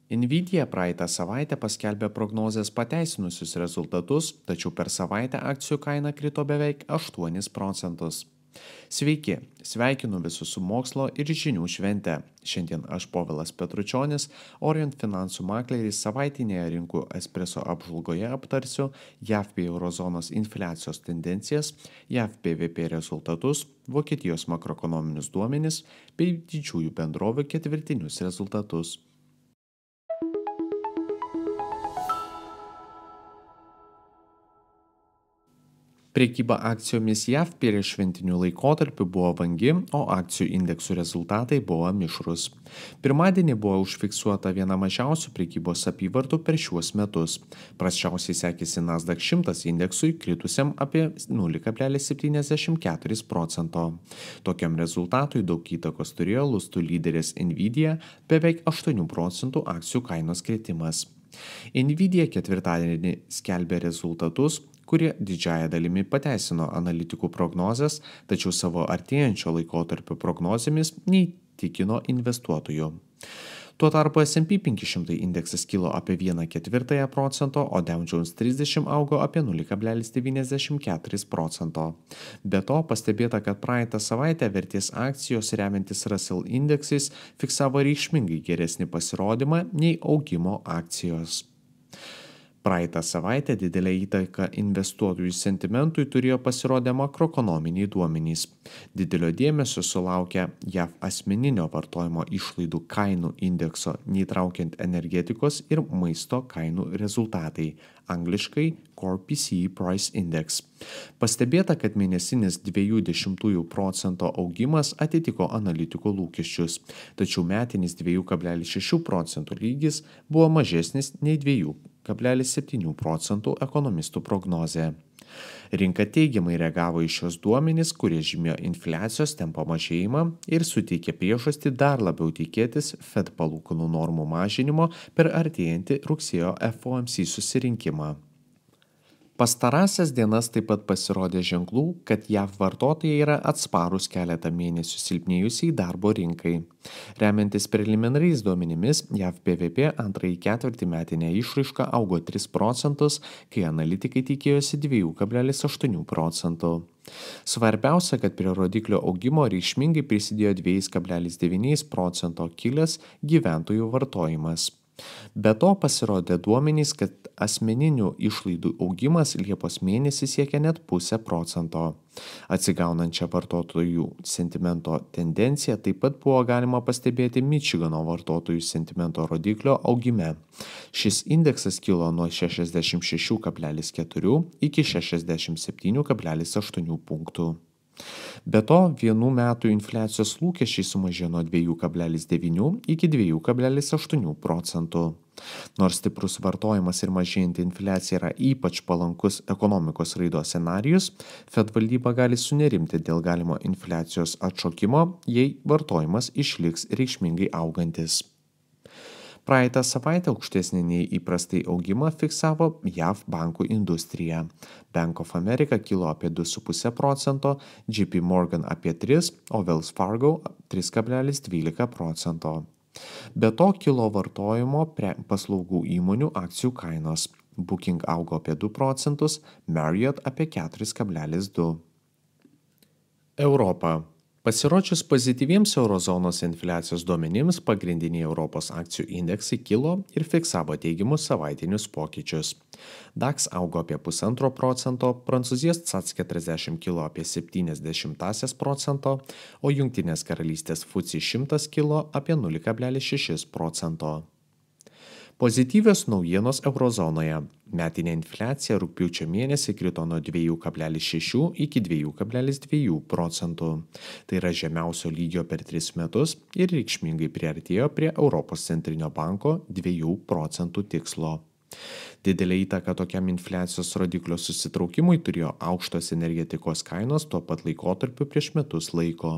Nvidia praeitą savaitę paskelbė prognozės pateisinusius rezultatus, tačiau per savaitę akcijų kaina krito beveik 8 procentus. Sveiki, sveikinu visus su mokslo ir žinių švente. Šiandien aš Povilas Petručionis, Orient finansų makleris savaitinėje rinkų espreso apžvalgoje aptarsiu JAV bei eurozonos infliacijos tendencijas, JAV BVP rezultatus, Vokietijos makroekonominius duomenis bei didžiųjų bendrovių ketvirtinius rezultatus. Prekyba akcijomis JAV prieš šventinių laikotarpių buvo vangi, o akcijų indeksų rezultatai buvo mišrūs. Pirmadienį buvo užfiksuota viena mažiausių prekybos apyvartų per šiuos metus. Prasčiausiai sekėsi Nasdaq 100 indeksui, kritusiam apie 0,74 procento. Tokiam rezultatui daug įtakos turėjo lustų lyderės Nvidia, beveik 8 procentų akcijų kainos kritimas. Nvidia ketvirtadienį skelbė rezultatus, kurie didžiąja dalimi pateisino analitikų prognozes, tačiau savo artėjančio laikotarpio prognozėmis neįtikino investuotojų. Tuo tarpu S&P 500 indeksas kilo apie 1,4 procento, o Dow Jones 30 augo apie 0,94 procento. Be to, pastebėta, kad praeitą savaitę vertės akcijos remiantis Russell indeksais fiksavo reikšmingai geresnį pasirodymą nei augimo akcijos. Praeitą savaitę didelę įtaką investuotojų sentimentui turėjo pasirodę makroekonominiai duomenys. Didelio dėmesio sulaukė JAV asmeninio vartojimo išlaidų kainų indekso, neįtraukiant energetikos ir maisto kainų rezultatai, angliškai Core PCE Price Index. Pastebėta, kad mėnesinis 0,2 procento augimas atitiko analitikų lūkesčius, tačiau metinis 2,6 procentų lygis buvo mažesnis nei 2,7 procentų ekonomistų prognozė. Rinka teigiamai reagavo į šios duomenys, kurie žymėjo infliacijos tempo mažėjimą ir suteikė priežastį dar labiau tikėtis Fed palūkanų normų mažinimo per artėjantį rugsėjo FOMC susirinkimą. Pastarąsias dienas taip pat pasirodė ženklų, kad JAV vartotojai yra atsparūs keletą mėnesių silpnėjusiai darbo rinkai. Remiantis preliminariais duomenimis, JAV BVP antrąjį ketvirtį metinę išraišką augo 3 procentus, kai analitikai tikėjosi 2,8 procentų. Svarbiausia, kad prie rodiklio augimo reikšmingai prisidėjo 2,9 procento kilęs gyventojų vartojimas. Be to pasirodė duomenys, kad asmeninių išlaidų augimas Liepos mėnesį siekia net 0,5 procento. Atsigaunančią vartotojų sentimento tendenciją taip pat buvo galima pastebėti Mičigano vartotojų sentimento rodiklio augime. Šis indeksas kilo nuo 66,4 iki 67,8 punktų. Be to, vienų metų infliacijos lūkesčiai sumažėjo nuo 2,9 iki 2,8 procentų. Nors stiprus vartojimas ir mažėjanti infliacija yra ypač palankus ekonomikos raidos scenarijus, Fed valdyba gali sunerimti dėl galimo infliacijos atšokimo, jei vartojimas išliks reikšmingai augantis. Praeitą savaitę aukštesnį nei įprastai augimą fiksavo JAV bankų industrija. Bank of America kilo apie 2,5 procento, JP Morgan apie 3, o Wells Fargo 3,12 procento. Be to kilo vartojimo paslaugų įmonių akcijų kainos. Booking augo apie 2 procentus, Marriott apie 4,2. Europa. Pasirodžius pozityviems eurozonos infliacijos duomenims, pagrindiniai Europos akcijų indeksai kilo ir fiksavo teigiamus savaitinius pokyčius. DAX augo apie 0,5 procento, Prancūzijos CAC 40 kilo apie 0,7 procento, o Jungtinės karalystės FTSE 100 kilo apie 0,6 procento. Pozityvios naujienos eurozonoje. Metinė infliacija rugpjūčio mėnesį krito nuo 2,6 iki 2,2 procentų. Tai yra žemiausio lygio per 3 metus ir reikšmingai priartėjo prie Europos centrinio banko 2 procentų tikslo. Didelę įtaką tokiam infliacijos rodiklio susitraukimui turėjo aukštos energetikos kainos tuo pat laikotarpiu prieš metus laiko.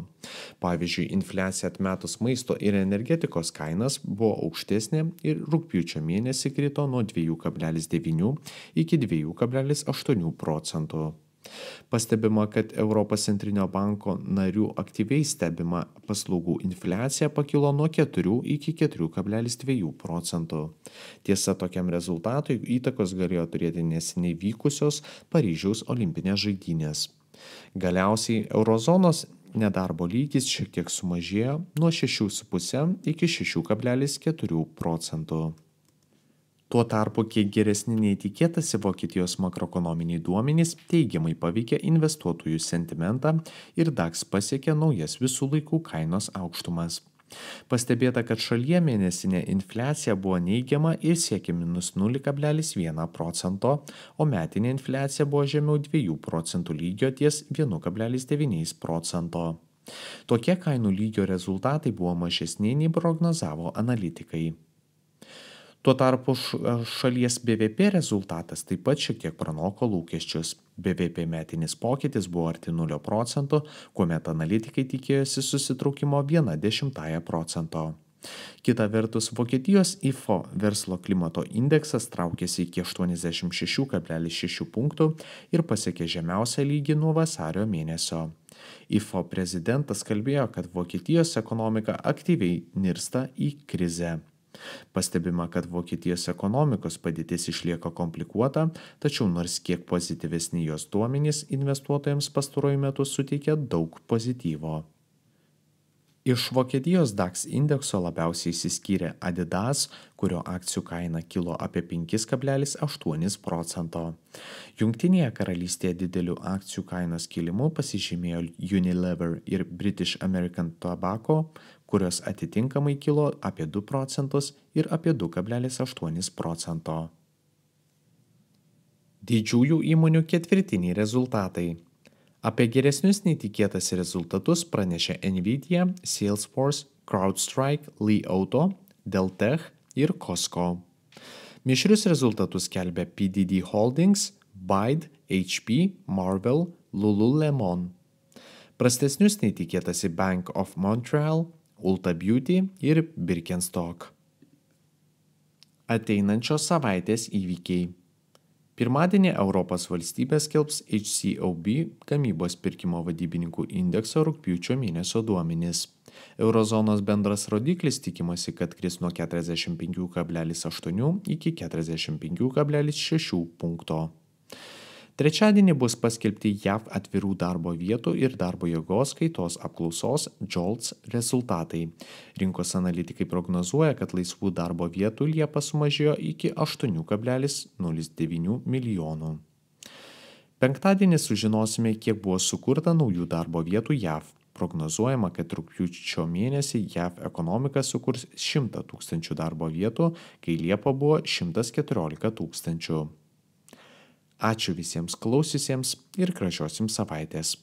Pavyzdžiui, infliacija atmetus maisto ir energetikos kainas buvo aukštesnė ir rugpjūčio mėnesį krito nuo 2,9 iki 2,8 procentų. Pastebima, kad Europos centrinio banko narių aktyviai stebima paslaugų infliacija pakilo nuo 4 iki 4,2 procentų. Tiesa, tokiam rezultatui įtakos galėjo turėti neseniai vykusios Paryžiaus olimpinės žaidynės. Galiausiai eurozonos nedarbo lygis šiek tiek sumažėjo nuo 6,5 iki 6,4 procentų. Tuo tarpu, kiek geresni nei tikėtasi Vokietijos makroekonominiai duomenys teigiamai paveikė investuotojų sentimentą ir DAX pasiekė naujas visų laikų kainos aukštumas. Pastebėta, kad šalyje mėnesinė infliacija buvo neigiama ir siekė -0,1 procento, o metinė infliacija buvo žemiau 2 procentų lygio ties 1,9 procento. Tokie kainų lygio rezultatai buvo mažesni nei prognozavo analitikai. Tuo tarpu šalies BVP rezultatas taip pat šiek tiek pranoko lūkesčius. BVP metinis pokytis buvo arti 0 procentų, kuomet analitikai tikėjosi susitraukimo 0,1 procento. Kita vertus, Vokietijos IFO verslo klimato indeksas traukėsi iki 86,6 punktų ir pasiekė žemiausią lygį nuo vasario mėnesio. IFO prezidentas kalbėjo, kad Vokietijos ekonomika aktyviai nirsta į krizę. Pastebima, kad Vokietijos ekonomikos padėtis išlieka komplikuota, tačiau nors kiek pozityvesni jos duomenys investuotojams pastaruoju metu suteikia daug pozityvo. Iš Vokietijos DAX indekso labiausiai išsiskyrė Adidas, kurio akcijų kaina kilo apie 5,8 procento. Jungtinėje karalystėje dideliu akcijų kainos kilimu pasižymėjo Unilever ir British American Tobacco, kurios atitinkamai kilo apie 2 procentus ir apie 2,8 procento. Didžiųjų įmonių ketvirtiniai rezultatai. Apie geresnius nei tikėtasi rezultatus pranešė Nvidia, Salesforce, CrowdStrike, Li Auto, Dell Tech ir Costco. Mišrius rezultatus skelbė PDD Holdings, Byte, HP, Marvell, Lululemon. Prastesnius nei tikėtasi Bank of Montreal, Ulta Beauty ir Birkenstock. Ateinančios savaitės įvykiai. Pirmadienį Europos valstybės skelbs HCOB gamybos pirkimo vadybininkų indekso rugpjūčio mėnesio duomenys. Eurozonos bendras rodiklis tikimasi, kad kris nuo 45,8 iki 45,6 punkto. Trečiadienį bus paskelbti JAV atvirų darbo vietų ir darbo jėgos kaitos apklausos JOLTS rezultatai. Rinkos analitikai prognozuoja, kad laisvų darbo vietų Liepą sumažėjo iki 8,09 milijonų. Penktadienį sužinosime, kiek buvo sukurta naujų darbo vietų JAV. Prognozuojama, kad rugpjūčio mėnesį JAV ekonomika sukurs 100 tūkstančių darbo vietų, kai Liepą buvo 114 tūkstančių. Ačiū visiems klausiusiems ir gražios jums savaitės.